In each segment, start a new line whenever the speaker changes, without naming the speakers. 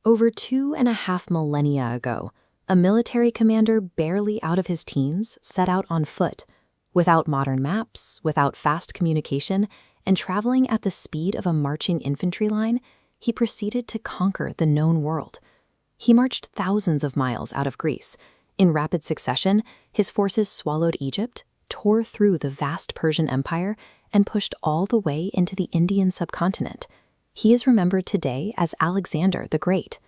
Over 2.5 millennia ago, a military commander barely out of his teens set out on foot, without modern maps, without fast communication, and traveling at the speed of a marching infantry line. He proceeded to conquer the known world. He marched thousands of miles out of Greece. In rapid succession, his forces swallowed Egypt, tore through the vast Persian Empire, and pushed all the way into the Indian subcontinent. He is remembered today as Alexander the Great.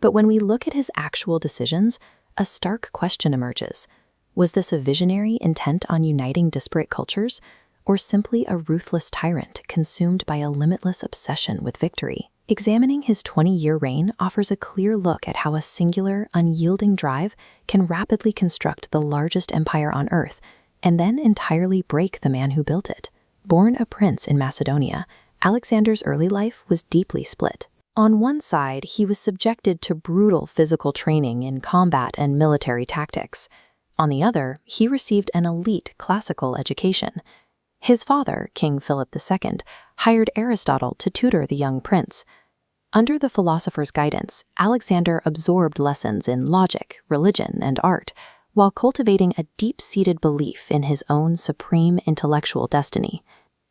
But when we look at his actual decisions, a stark question emerges. Was this a visionary intent on uniting disparate cultures, or simply a ruthless tyrant consumed by a limitless obsession with victory? Examining his 20-year reign offers a clear look at how a singular, unyielding drive can rapidly construct the largest empire on Earth and then entirely break the man who built it. Born a prince in Macedonia, Alexander's early life was deeply split. On one side, he was subjected to brutal physical training in combat and military tactics. On the other, he received an elite classical education. His father, King Philip II, hired Aristotle to tutor the young prince. Under the philosopher's guidance, Alexander absorbed lessons in logic, religion, and art, while cultivating a deep-seated belief in his own supreme intellectual destiny.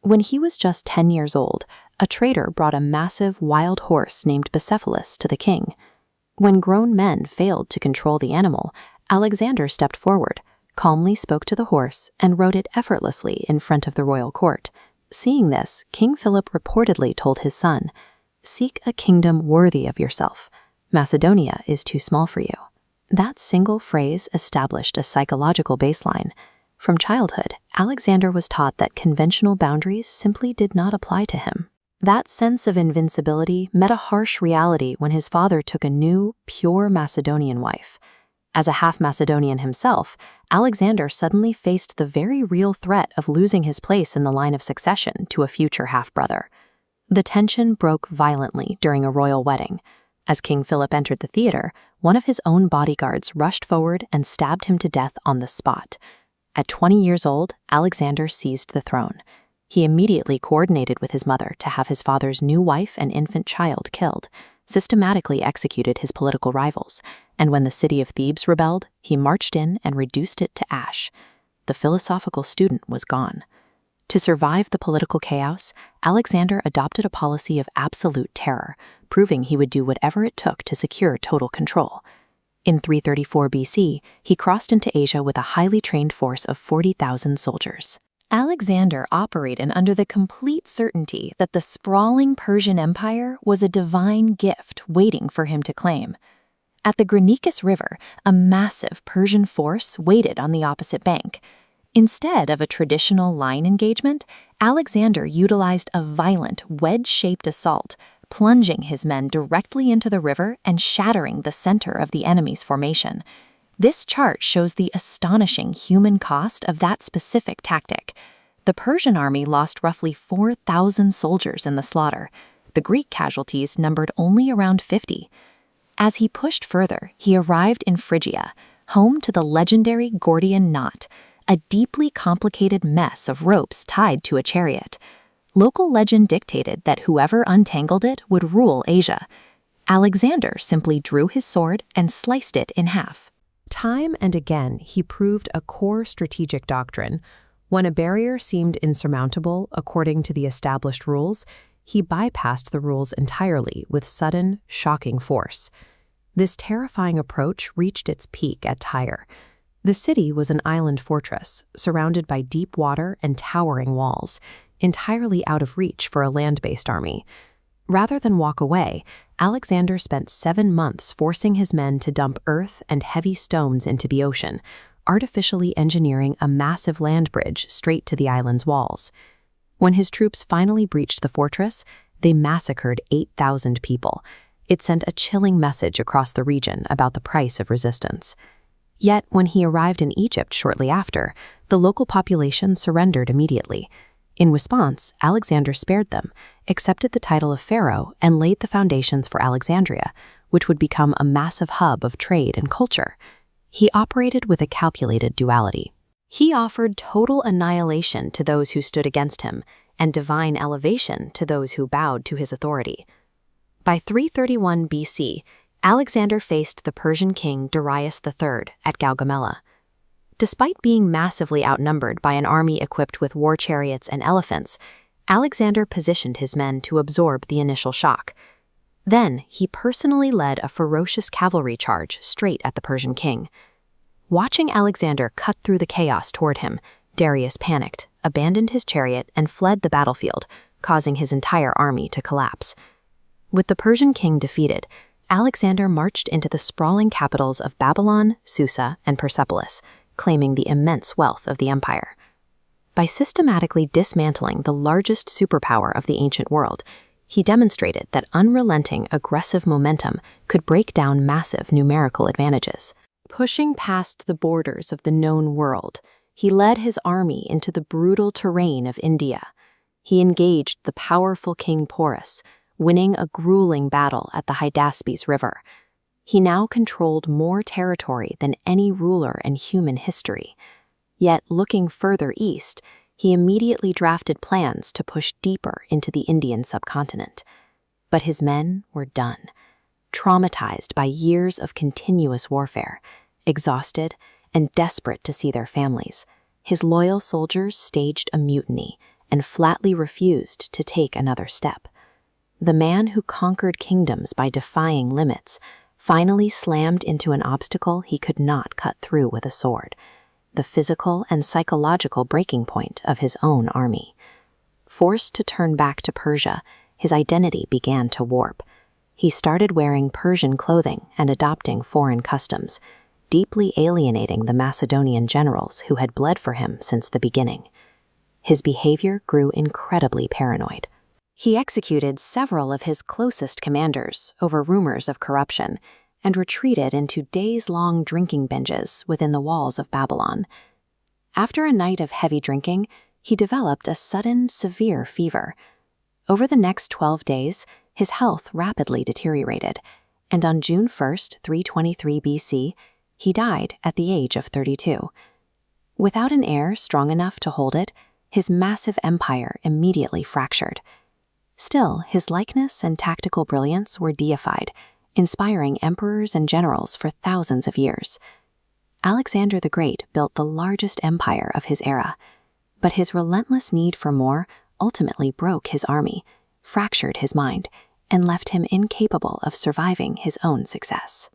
When he was just 10 years old, a trader brought a massive wild horse named Bucephalus to the king. When grown men failed to control the animal, Alexander stepped forward, calmly spoke to the horse, and rode it effortlessly in front of the royal court. Seeing this, King Philip reportedly told his son, "Seek a kingdom worthy of yourself. Macedonia is too small for you." That single phrase established a psychological baseline. From childhood, Alexander was taught that conventional boundaries simply did not apply to him. That sense of invincibility met a harsh reality when his father took a new, pure Macedonian wife. As a half-Macedonian himself, Alexander suddenly faced the very real threat of losing his place in the line of succession to a future half-brother. The tension broke violently during a royal wedding. As King Philip entered the theater, one of his own bodyguards rushed forward and stabbed him to death on the spot. At 20 years old, Alexander seized the throne. He immediately coordinated with his mother to have his father's new wife and infant child killed, systematically executed his political rivals, and when the city of Thebes rebelled, he marched in and reduced it to ash. The philosophical student was gone. To survive the political chaos, Alexander adopted a policy of absolute terror, proving he would do whatever it took to secure total control. In 334 BC, he crossed into Asia with a highly trained force of 40,000 soldiers. Alexander operated under the complete certainty that the sprawling Persian Empire was a divine gift waiting for him to claim. At the Granicus River, a massive Persian force waited on the opposite bank. Instead of a traditional line engagement, Alexander utilized a violent, wedge-shaped assault, plunging his men directly into the river and shattering the center of the enemy's formation. This chart shows the astonishing human cost of that specific tactic. The Persian army lost roughly 4,000 soldiers in the slaughter. The Greek casualties numbered only around 50. As he pushed further, he arrived in Phrygia, home to the legendary Gordian knot, a deeply complicated mess of ropes tied to a chariot. Local legend dictated that whoever untangled it would rule Asia. Alexander simply drew his sword and sliced it in half. Time and again, he proved a core strategic doctrine. When a barrier seemed insurmountable according to the established rules, he bypassed the rules entirely with sudden, shocking force. This terrifying approach reached its peak at Tyre. The city was an island fortress, surrounded by deep water and towering walls, entirely out of reach for a land-based army. Rather than walk away, Alexander spent 7 months forcing his men to dump earth and heavy stones into the ocean, artificially engineering a massive land bridge straight to the island's walls. When his troops finally breached the fortress, they massacred 8,000 people. It sent a chilling message across the region about the price of resistance. Yet, when he arrived in Egypt shortly after, the local population surrendered immediately. In response, Alexander spared them, accepted the title of pharaoh, and laid the foundations for Alexandria, which would become a massive hub of trade and culture. He operated with a calculated duality. He offered total annihilation to those who stood against him, and divine elevation to those who bowed to his authority. By 331 BC, Alexander faced the Persian king Darius III at Gaugamela. Despite being massively outnumbered by an army equipped with war chariots and elephants, Alexander positioned his men to absorb the initial shock. Then, he personally led a ferocious cavalry charge straight at the Persian king. Watching Alexander cut through the chaos toward him, Darius panicked, abandoned his chariot, and fled the battlefield, causing his entire army to collapse. With the Persian king defeated, Alexander marched into the sprawling capitals of Babylon, Susa, and Persepolis, claiming the immense wealth of the empire. By systematically dismantling the largest superpower of the ancient world, he demonstrated that unrelenting, aggressive momentum could break down massive numerical advantages. Pushing past the borders of the known world, he led his army into the brutal terrain of India. He engaged the powerful King Porus, winning a grueling battle at the Hydaspes River. He now controlled more territory than any ruler in human history. Yet, looking further east, he immediately drafted plans to push deeper into the Indian subcontinent. But his men were done. Traumatized by years of continuous warfare, exhausted and desperate to see their families, his loyal soldiers staged a mutiny and flatly refused to take another step. The man who conquered kingdoms by defying limits finally slammed into an obstacle he could not cut through with a sword, the physical and psychological breaking point of his own army. Forced to turn back to Persia, his identity began to warp. He started wearing Persian clothing and adopting foreign customs, deeply alienating the Macedonian generals who had bled for him since the beginning. His behavior grew incredibly paranoid. He executed several of his closest commanders over rumors of corruption and retreated into days-long drinking binges within the walls of Babylon. After a night of heavy drinking, he developed a sudden, severe fever. Over the next 12 days, his health rapidly deteriorated, and on June 1, 323 BC, he died at the age of 32. Without an heir strong enough to hold it, his massive empire immediately fractured. Still, his likeness and tactical brilliance were deified, inspiring emperors and generals for thousands of years. Alexander the Great built the largest empire of his era, but his relentless need for more ultimately broke his army, fractured his mind, and left him incapable of surviving his own success.